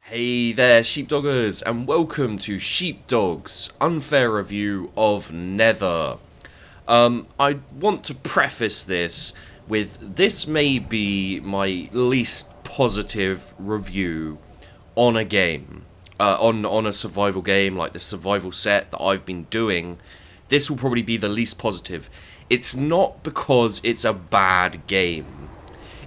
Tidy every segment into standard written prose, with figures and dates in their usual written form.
Hey there, sheepdoggers, and welcome to Sheepdog's unfair review of Nether. I want to preface this with this may be my least positive review on a game, on a survival game like the survival set that I've been doing. This will probably be the least positive. It's not because it's a bad game.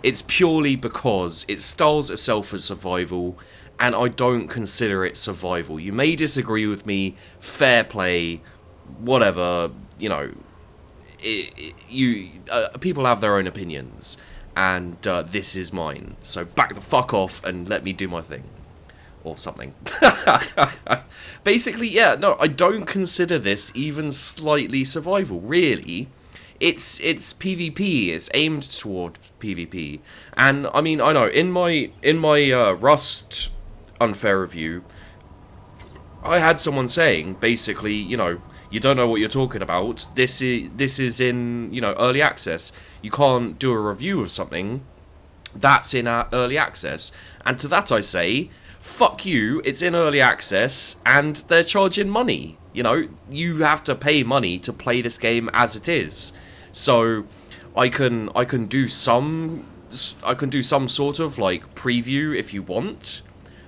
It's purely because it styles itself as survival, and I don't consider it survival. You may disagree with me, fair play, whatever. People have their own opinions, and this is mine. So back the fuck off and let me do my thing, or something. Basically, yeah, no, I don't consider this even slightly survival, really. It's PvP. It's aimed toward PvP, and I mean, I know in my Rust unfair review, I had someone saying basically, you don't know what you're talking about. This is in early access. You can't do a review of something that's in early access. And to that I say, fuck you. It's in early access, and they're charging money. You have to pay money to play this game as it is. So I can do some sort of like preview if you want,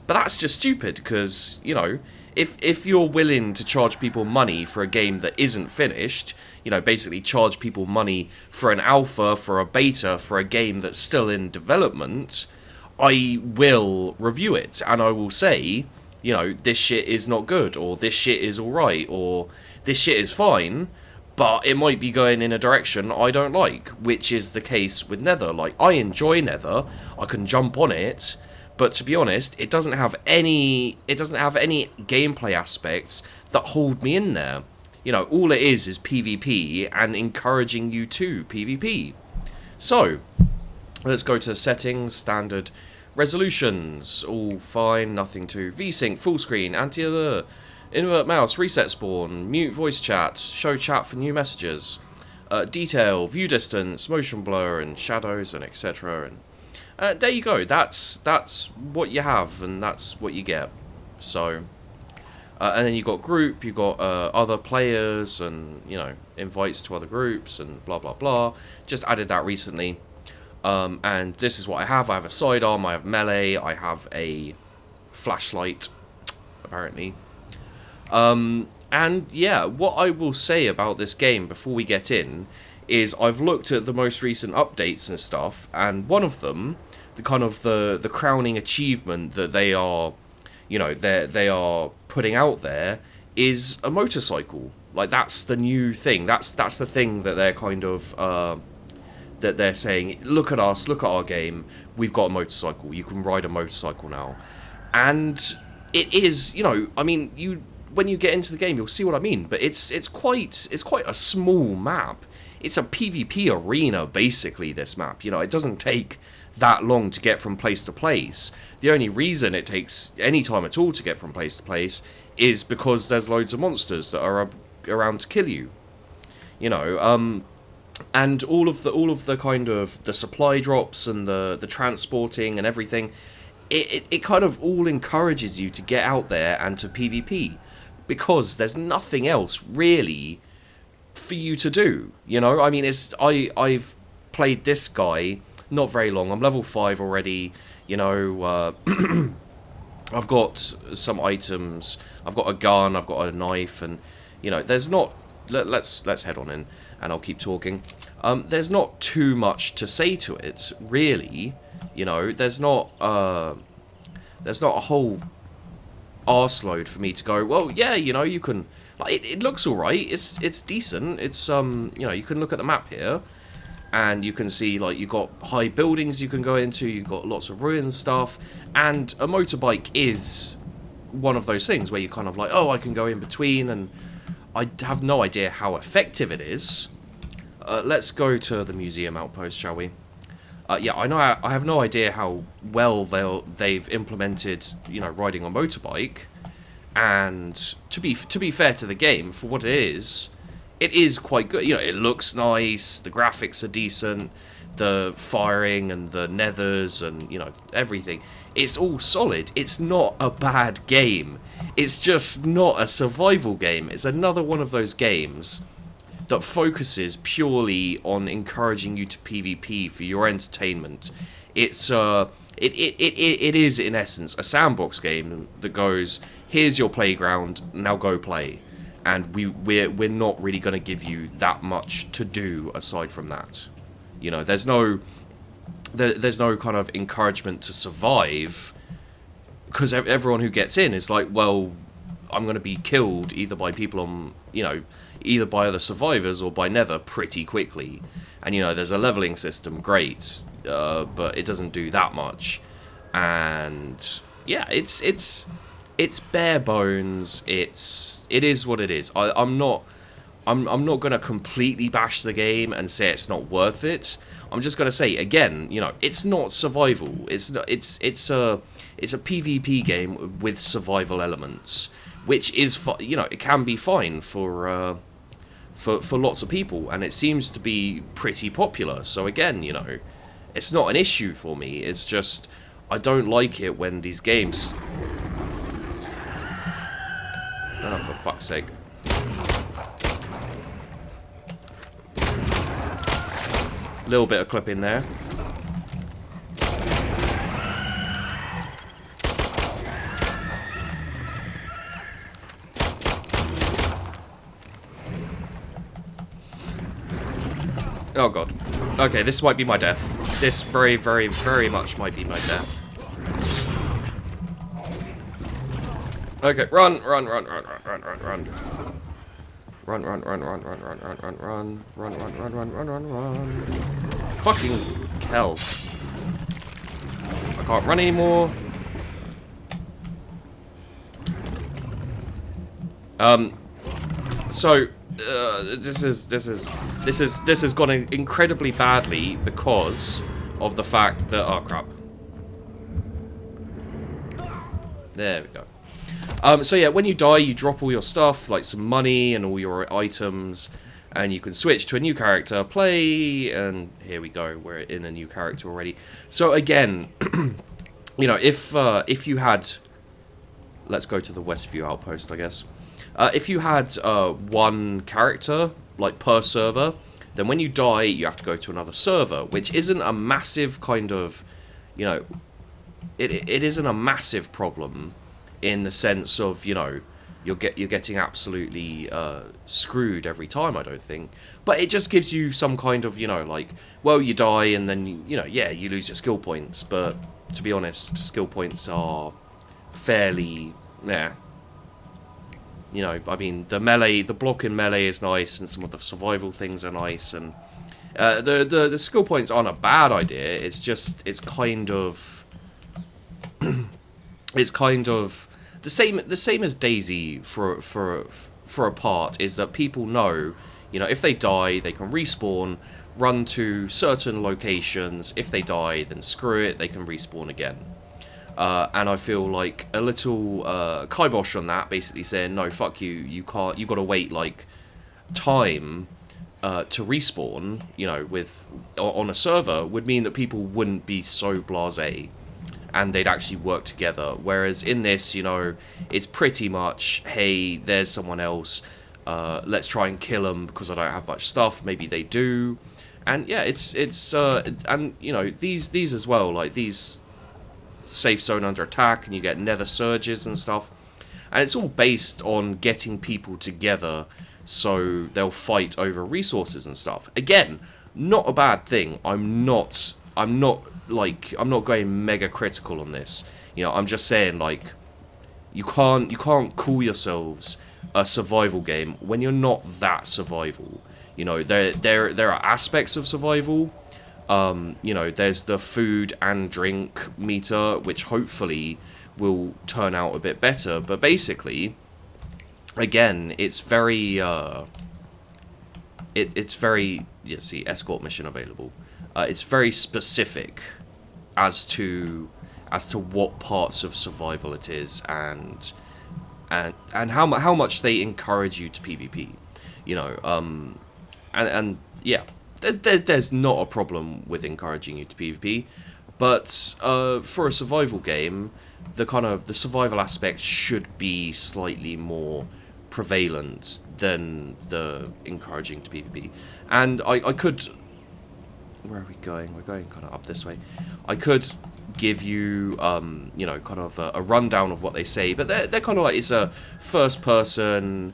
but that's just stupid because if you're willing to charge people money for a game that isn't finished, basically charge people money for an alpha, for a beta, for a game that's still in development, I will review it and I will say, this shit is not good, or this shit is alright, or this shit is fine. But it might be going in a direction I don't like, which is the case with Nether. Like, I enjoy Nether, I can jump on it, but to be honest, it doesn't have any gameplay aspects that hold me in there. All it is PvP and encouraging you to PvP. So, let's go to settings, standard resolutions, all fine, nothing to VSync, full screen, anti-alert. Invert mouse, reset spawn, mute voice chat, show chat for new messages, detail, view distance, motion blur, and shadows, and etc. And there you go. That's what you have, and that's what you get. So, and then you got group, you got other players, and invites to other groups, and blah blah blah. Just added that recently. And this is what I have. I have a sidearm, I have melee, I have a flashlight, apparently. And yeah, what I will say about this game before we get in is I've looked at the most recent updates and stuff, and one of them, the crowning achievement that they are, they are putting out there is a motorcycle. Like, that's the new thing. That's the thing that they're that they're saying, look at us, look at our game, we've got a motorcycle, you can ride a motorcycle now. And it is, when you get into the game, you'll see what I mean. But it's quite a small map. It's a PvP arena, basically. This map, it doesn't take that long to get from place to place. The only reason it takes any time at all to get from place to place is because there's loads of monsters that are around to kill you. And all of the kind of the supply drops and the transporting and everything. It kind of all encourages you to get out there and to PvP. Because there's nothing else really for you to do. I've played this guy not very long. I'm level 5 already. I've got some items. I've got a gun. I've got a knife, and there's not. Let's head on in, and I'll keep talking. There's not too much to say to it, really. There's not a whole arseload for me to go, well, yeah, you can, like, it looks alright, it's decent, it's, you can look at the map here, and you can see, like, you've got high buildings you can go into, you've got lots of ruined stuff, and a motorbike is one of those things where you're kind of like, oh, I can go in between, and I have no idea how effective it is. Let's go to the museum outpost, shall we? Yeah, I know. I have no idea how well they've implemented, riding a motorbike. And to be fair to the game, for what it is quite good. It looks nice. The graphics are decent. the firing and the Nethers and, you know, everything. It's all solid. It's not a bad game. It's just not a survival game. It's another one of those games that focuses purely on encouraging you to PvP for your entertainment. It's it is in essence a sandbox game that goes, here's your playground, now go play. And we're not really going to give you that much to do aside from that. You know, there's no kind of encouragement to survive, because everyone who gets in is like, well, I'm going to be killed either by people on, you know, either by other survivors or by Nether pretty quickly. And, you know, there's a leveling system, great, but it doesn't do that much. And yeah, it's bare bones. It is what it is. I'm not going to completely bash the game and say it's not worth it. I'm just going to say again, you know, it's not survival. It's a PvP game with survival elements, which is, you know, it can be fine for lots of people, and it seems to be pretty popular. So again, you know, it's not an issue for me. It's just I don't like it when these games. Oh, for fuck's sake. Little bit of clip in there. Oh god. Okay, this might be my death. This very, very, very much might be my death. Okay, run, run, run, run, run, run, run, run. Run, run, run, run, run, run, run, run, run, run, run, run, run, run, run, run. Fucking hell. I can't run anymore. So this has gone incredibly badly because of the fact that, oh crap. There we go. So yeah, when you die, you drop all your stuff, like some money and all your items, and you can switch to a new character, play, and here we go, we're in a new character already. So again, you know, if you had, let's go to the Westview outpost, I guess. If you had one character, like per server, then when you die, you have to go to another server, which isn't a massive kind of, you know, it isn't a massive problem in the sense of, you know, you're getting absolutely screwed every time, I don't think. But it just gives you some kind of, you know, like, well, you die and then, you know, yeah, you lose your skill points. But to be honest, skill points are fairly, yeah. You know, I mean, the block in melee is nice, and some of the survival things are nice, and the skill points aren't a bad idea. It's just, it's kind of the same as Daisy for a part, is that people know, you know, if they die, they can respawn, run to certain locations. If they die, then screw it, they can respawn again. And I feel like a little kibosh on that, basically saying, no, fuck you, you can't, you gotta wait, like, time to respawn, you know, on a server, would mean that people wouldn't be so blasé, and they'd actually work together. Whereas in this, you know, it's pretty much, hey, there's someone else, let's try and kill them because I don't have much stuff, maybe they do. And yeah, it's and, you know, these as well, like, these safe zone under attack, and you get nether surges and stuff, and it's all based on getting people together so they'll fight over resources and stuff. Again, not a bad thing. I'm not going mega critical on this. You know, I'm just saying, like, you can't call yourselves a survival game when you're not that survival. You know, there are aspects of survival. You know, there's the food and drink meter, which hopefully will turn out a bit better. But basically, again, it's very, it's very, yeah, see, escort mission available. It's very specific as to what parts of survival it is, and how much they encourage you to PvP. You know, and yeah. there's not a problem with encouraging you to PvP, but for a survival game, the survival aspect should be slightly more prevalent than the encouraging to PvP. And I could, where are we going? We're going kind of up this way. I could give you you know, kind of a rundown of what they say, but they're kind of like, it's a first person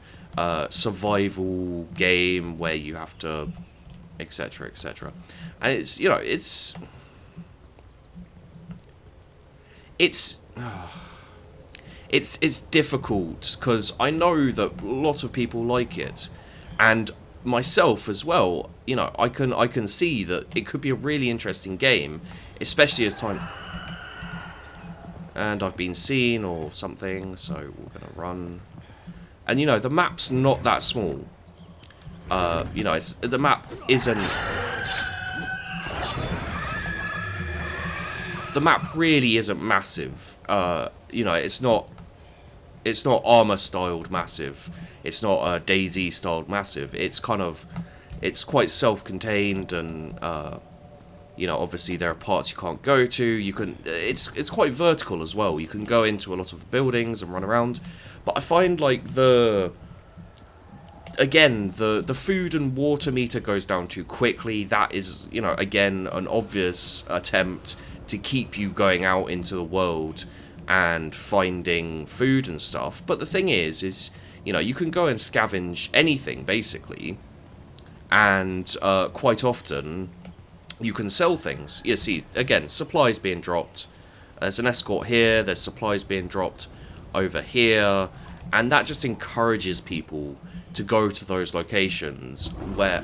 survival game where you have to, etc, etc, and it's, you know, it's difficult because I know that a lot of people like it, and myself as well. You know, I can see that it could be a really interesting game, especially as time. And I've been seen or something, so we're gonna run. And you know, the map's not that small. You know, the map isn't. The map really isn't massive. You know, it's not armor styled massive. It's not Daisy styled massive. It's kind of, it's quite self-contained, and you know, obviously there are parts you can't go to. You can, it's quite vertical as well. You can go into a lot of the buildings and run around. But I find like the food and water meter goes down too quickly. That is, you know, again, an obvious attempt to keep you going out into the world and finding food and stuff. But the thing is, you know, you can go and scavenge anything basically, and quite often you can sell things. You see, again, supplies being dropped. There's an escort here. There's supplies being dropped over here, and that just encourages people to go to those locations where.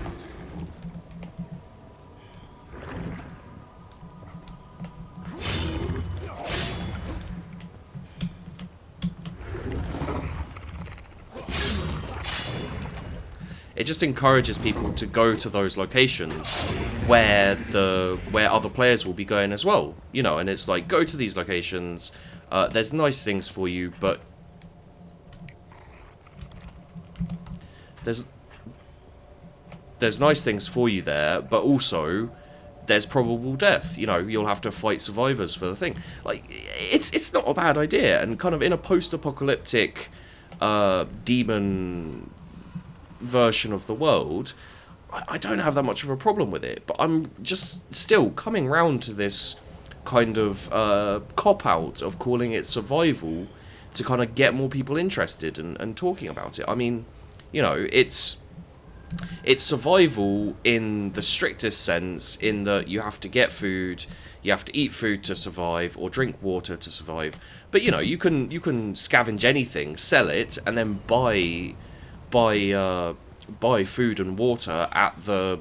It just encourages people to go to those locations where other players will be going as well, you know. And it's like, go to these locations. There's nice things for you, but there's nice things for you there, but also there's probable death. You know, you'll have to fight survivors for the thing. Like, it's not a bad idea, and kind of in a post-apocalyptic demon version of the world, I don't have that much of a problem with it. But I'm just still coming round to this kind of cop-out of calling it survival to kind of get more people interested and talking about it. I mean, you know, it's survival in the strictest sense, in that you have to get food, you have to eat food to survive, or drink water to survive. But you know, you can scavenge anything, sell it, and then buy food and water at the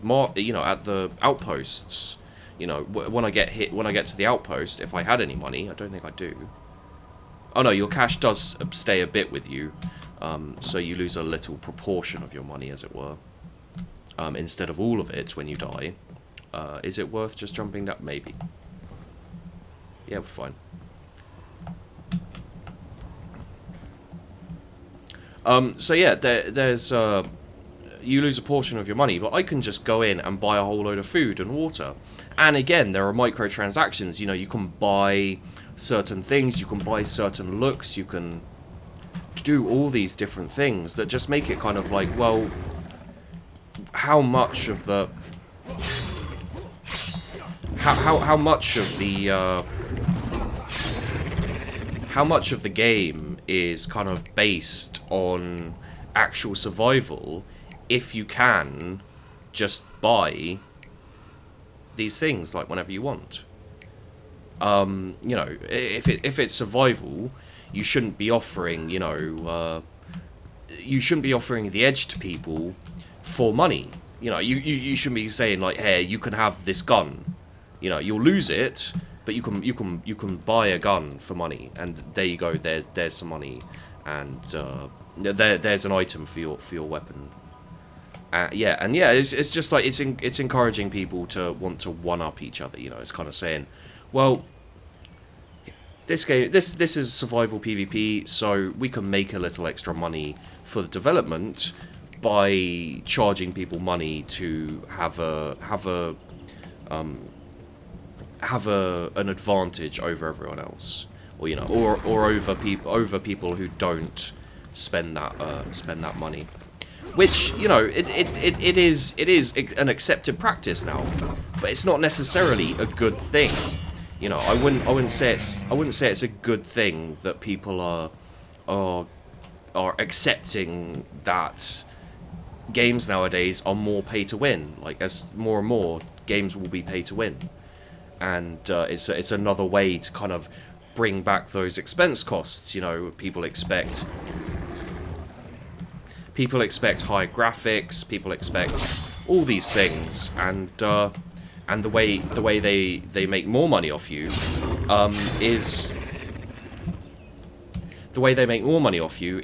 at the outposts. You know, when I get to the outpost, if I had any money, I don't think I do. Oh no, your cash does stay a bit with you, so you lose a little proportion of your money, as it were, instead of all of it when you die. Is it worth just jumping down? Maybe. Yeah, we're fine. So yeah, there's you lose a portion of your money, but I can just go in and buy a whole load of food and water. And again, there are microtransactions. You know, you can buy certain things, you can buy certain looks, you can do all these different things that just make it kind of like, well, how much of the how much of the game is kind of based on actual survival, if you can just buy these things like whenever you want. You know, if it's survival, you shouldn't be offering, you know, you shouldn't be offering the edge to people for money. You know, you shouldn't be saying like, hey, you can have this gun. You know, you'll lose it, but you can buy a gun for money, and there you go. There's some money, and there's an item for your weapon. Yeah, and yeah, it's just like it's encouraging people to want to one up each other. You know, it's kind of saying, well, this game, this is survival PvP, so we can make a little extra money for the development, by charging people money to have an advantage over everyone else, or or over people who don't spend that money, which it is an accepted practice now, but it's not necessarily a good thing. I wouldn't say it's a good thing that people are accepting that games nowadays are more pay to win. Like, as more and more games will be pay to win, and it's another way to kind of bring back those expense costs. People expect high graphics, people expect all these things, and the way they make more money off you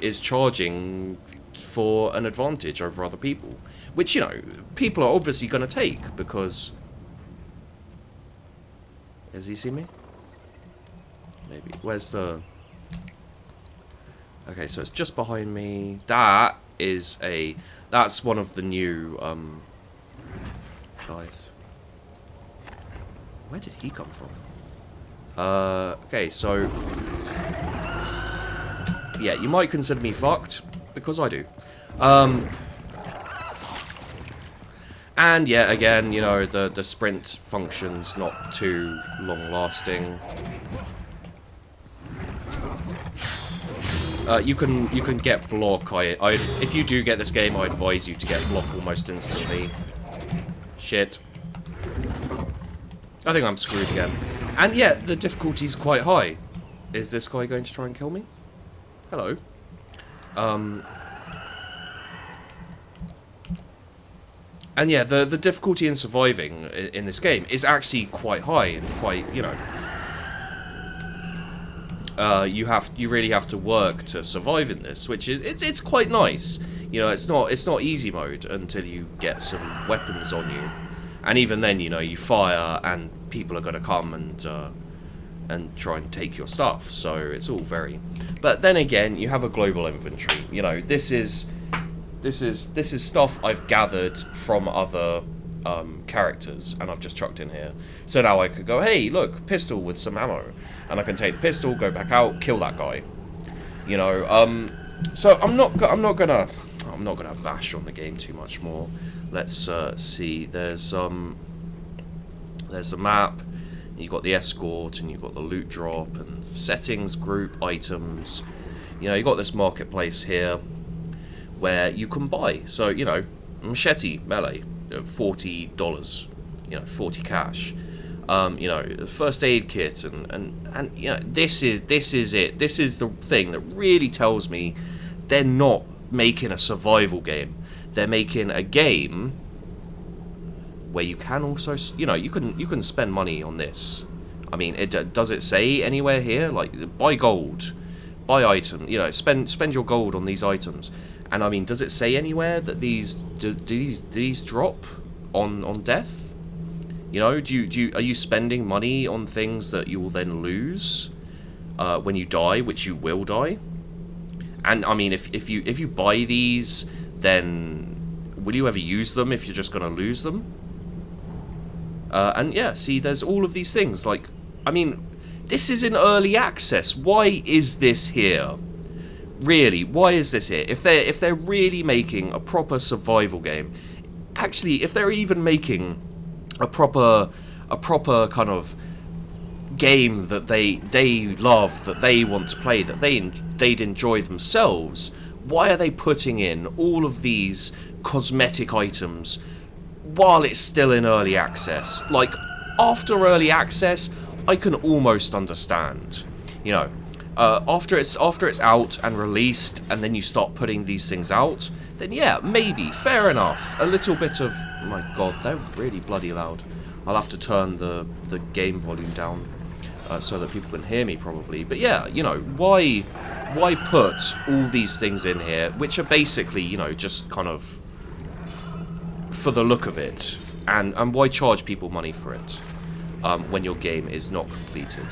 is charging for an advantage over other people, which people are obviously going to take, because... Has he seen me? Maybe. Where's the... Okay, so it's just behind me. That's one of the new guys. Where did he come from? Okay, so yeah, you might consider me fucked, because I do. And yeah, again, the sprint function's not too long-lasting. You can get block. If you do get this game, I advise you to get block almost instantly. Shit. I think I'm screwed again. And yeah, the difficulty's quite high. Is this guy going to try and kill me? Hello. And yeah, the difficulty in surviving in this game is actually quite high, and quite, you really have to work to survive in this, which is it's quite nice. It's not easy mode until you get some weapons on you, and even then, you fire and people are going to come and try and take your stuff. So it's all very. But then again, you have a global inventory. This is stuff I've gathered from other characters, and I've just chucked in here. So now I could go, hey, look, pistol with some ammo, and I can take the pistol, go back out, kill that guy. So I'm not gonna bash on the game too much more. Let's see. There's a map. You got the escort, and you got the loot drop, and settings, group, items. You got this marketplace here where you can buy. So machete melee, $40, 40 cash. First aid kit, and this is it. This is the thing that really tells me they're not making a survival game. They're making a game where you can also, you can spend money on this. I mean, does it say anywhere here, like, buy gold, buy item, spend your gold on these items? And I mean, does it say anywhere that these drop on death? Are you spending money on things that you will then lose when you die, which you will die? And I mean, if you buy these, then will you ever use them if you're just going to lose them? And yeah, see, there's all of these things. Like, I mean, this is in early access. Why is this here? Really, why is this here? If they're really making a proper survival game, actually, if they're even making a proper kind of game that they love, that they want to play, that they'd enjoy themselves, why are they putting in all of these cosmetic items while it's still in early access? Like, after early access, I can almost understand. After it's out and released, and then you start putting these things out, then yeah, maybe, fair enough. A little bit of... Oh my god, they're really bloody loud. I'll have to turn the game volume down so that people can hear me, probably. But yeah, why put all these things in here, which are basically, just kind of for the look of it, and why charge people money for it when your game is not completed?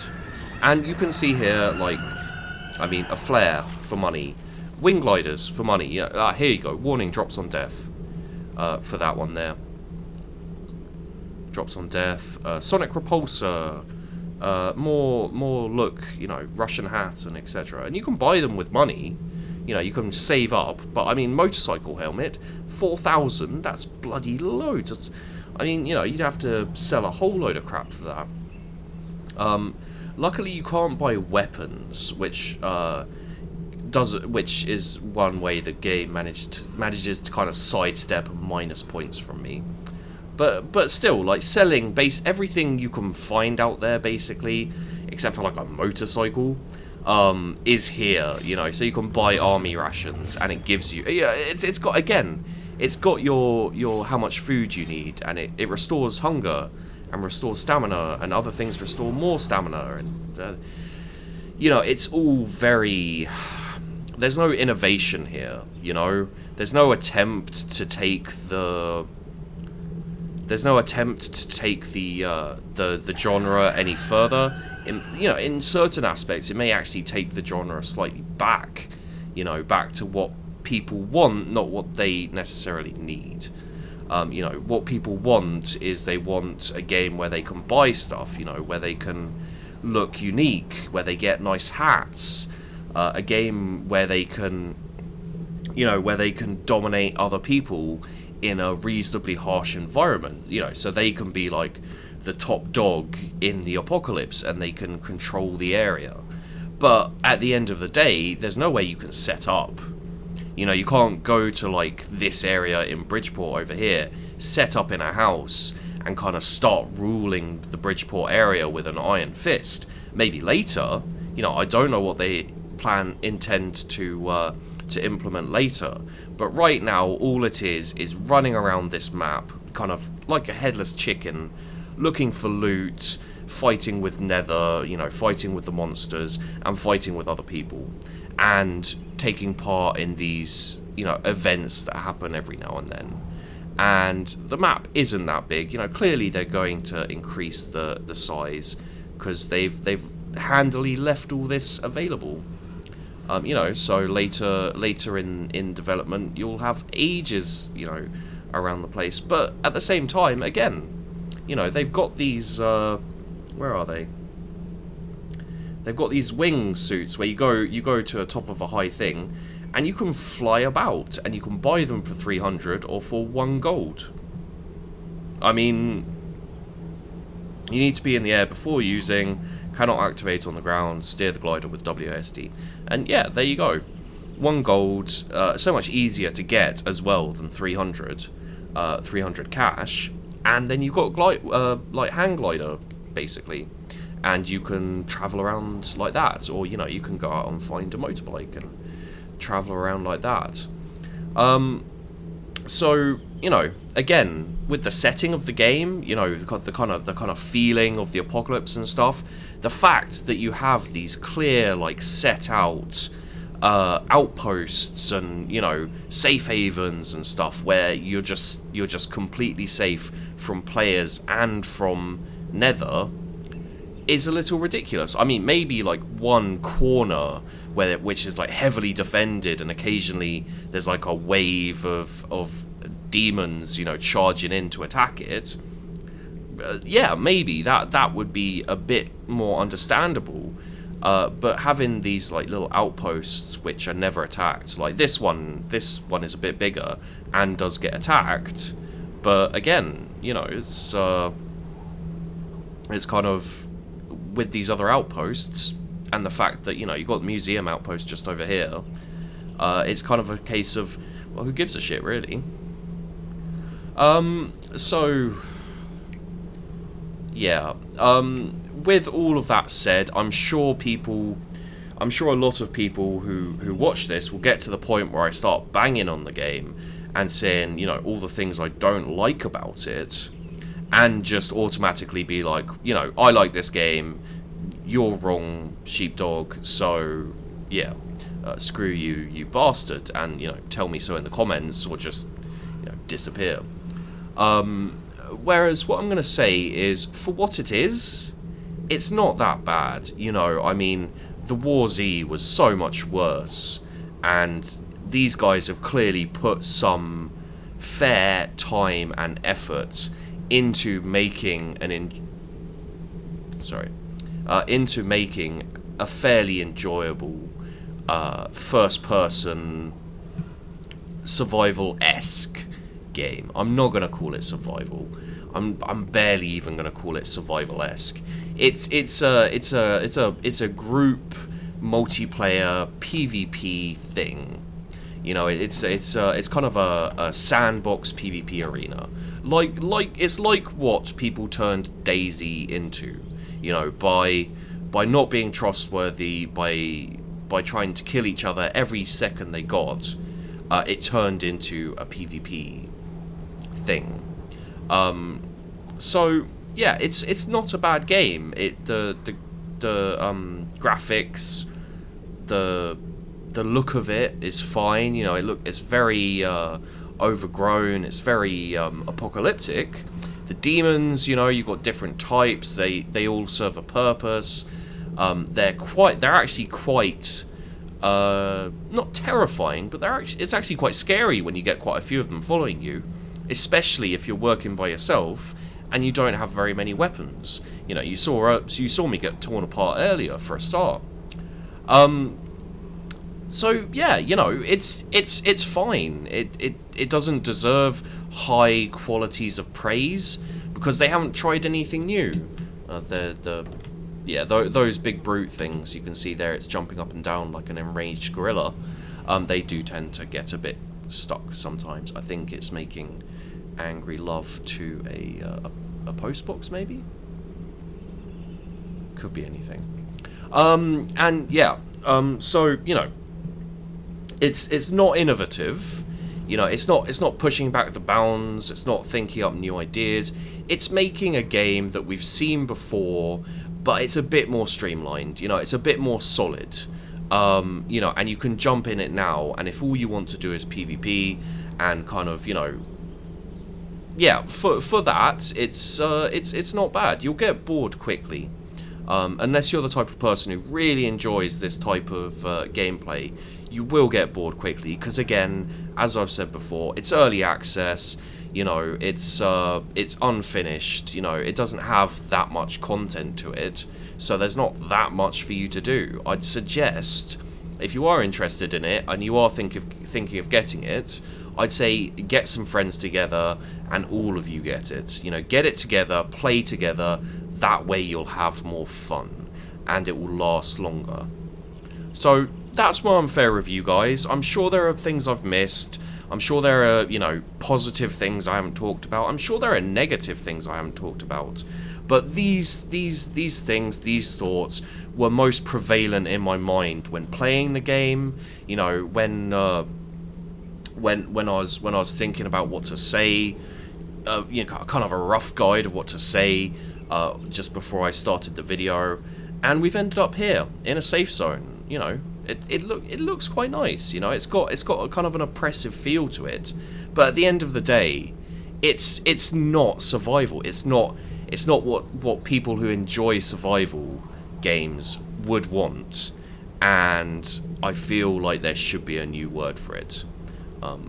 And you can see here, like, I mean, a flare for money, wing gliders for money. Yeah, here you go. Warning, drops on death. For that one there. Drops on death. Sonic repulsor. More look, Russian hat and etc. And you can buy them with money. You can save up. But I mean, motorcycle helmet, 4,000. That's bloody loads. You'd have to sell a whole load of crap for that. Luckily, you can't buy weapons, which is one way the game manages to kind of sidestep minus points from me. But still, like, selling everything you can find out there, basically, except for like a motorcycle, is here. So you can buy army rations, and it gives you, it's got your how much food you need, and it restores hunger and restores stamina, and other things restore more stamina, and it's all very. There's no innovation here. There's no attempt to take the. There's no attempt to take the genre any further. In certain aspects, it may actually take the genre slightly back, back to what people want, not what they necessarily need. What people want is they want a game where they can buy stuff, where they can look unique, where they get nice hats, a game where they can, where they can dominate other people in a reasonably harsh environment, so they can be like the top dog in the apocalypse and they can control the area. But at the end of the day, there's no way you can set up. You can't go to like this area in Bridgeport over here, set up in a house and kind of start ruling the Bridgeport area with an iron fist. Maybe later, I don't know what they intend to implement later. But right now, all it is running around this map, kind of like a headless chicken, looking for loot, fighting with Nether, fighting with the monsters, and fighting with other people, and taking part in these, events that happen every now and then. And the map isn't that big. Clearly they're going to increase the size because they've handily left all this available. So later in development, you'll have ages, around the place. But at the same time, again, they've got these, where are they? They've got these wing suits where you go to the top of a high thing, and you can fly about, and you can buy them for 300 or for 1 gold. I mean, you need to be in the air before using. Cannot activate on the ground, steer the glider with WSD. And yeah, there you go. 1 gold, so much easier to get as well than 300 cash. And then you've got like hang glider, basically. And you can travel around like that. Or, you can go out and find a motorbike and travel around like that. So, again, with the setting of the game, the kind of feeling of the apocalypse and stuff, the fact that you have these clear, like, set out outposts and, safe havens and stuff where you're just completely safe from players and from Nether is a little ridiculous. I mean, maybe like one corner which is like heavily defended, and occasionally there's like a wave of demons, charging in to attack it. Yeah, maybe that would be a bit more understandable. But having these like little outposts which are never attacked, like this one is a bit bigger and does get attacked. But again, it's kind of with these other outposts and the fact that you've got the museum outpost just over here. It's kind of a case of, well, who gives a shit, really? So yeah. With all of that said, I'm sure a lot of people who watch this will get to the point where I start banging on the game and saying, all the things I don't like about it, and just automatically be like, I like this game, you're wrong, Sheepdog, so yeah, screw you, you bastard, and tell me so in the comments, or just disappear. Whereas what I'm going to say is, for what it is, it's not that bad. I mean, the War Z was so much worse, and these guys have clearly put some fair time and effort into making into making a fairly enjoyable first-person survival-esque game. I'm not gonna call it survival. I'm barely even gonna call it survival-esque. It's a group multiplayer PvP thing. You know, it's kind of a sandbox PvP arena. It's like what people turned DayZ into. You know, by not being trustworthy, by trying to kill each other every second they got, it turned into a PvP thing. So yeah, it's not a bad game. The graphics, the look of it is fine. You know, it's very overgrown. It's very apocalyptic. The demons, you know, you've got different types. They all serve a purpose. They're actually quite not terrifying, but it's actually quite scary when you get quite a few of them following you, especially if you're working by yourself and you don't have very many weapons. You know, you saw me get torn apart earlier for a start. So yeah, you know, it's fine. It doesn't deserve high qualities of praise because they haven't tried anything new. Those big brute things you can see there, it's jumping up and down like an enraged gorilla. They do tend to get a bit stuck sometimes. I think it's making angry love to a post box, maybe. Could be anything. And yeah, so you know, it's not innovative. You know, it's not pushing back the bounds. It's not thinking up new ideas. It's making a game that we've seen before, but it's a bit more streamlined. You know, it's a bit more solid. You know, and you can jump in it now. And if all you want to do is PvP and kind of, you know, yeah, for that, it's not bad. You'll get bored quickly, unless you're the type of person who really enjoys this type of gameplay. You will get bored quickly because, again, as I've said before, it's early access. You know, it's unfinished. You know, it doesn't have that much content to it, so there's not that much for you to do. I'd suggest, if you are interested in it and you are thinking of getting it, I'd say get some friends together and all of you get it. You know, get it together, play together. That way you'll have more fun and it will last longer. So that's my unfair review, guys. I'm sure there are things I've missed. I'm sure there are, you know, positive things I haven't talked about. I'm sure there are negative things I haven't talked about. But these things, these thoughts were most prevalent in my mind when playing the game. You know, when I was thinking about what to say, you know, kind of a rough guide of what to say just before I started the video, and we've ended up here in a safe zone. You know, it looks quite nice. You know, it's got a kind of an oppressive feel to it, but at the end of the day, it's not survival. It's not what people who enjoy survival games would want, and I feel like there should be a new word for it.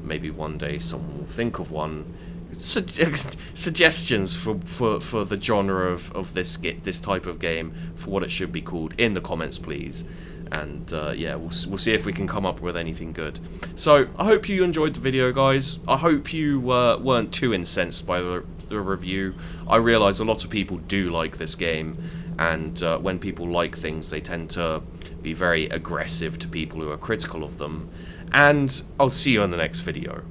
Maybe one day someone will think of one. Suggestions for the genre of this type of game, for what it should be called, in the comments, please. And yeah, we'll see if we can come up with anything good. So I hope you enjoyed the video, guys. I hope you weren't too incensed by the review. I realise a lot of people do like this game, and when people like things, they tend to be very aggressive to people who are critical of them. And I'll see you in the next video.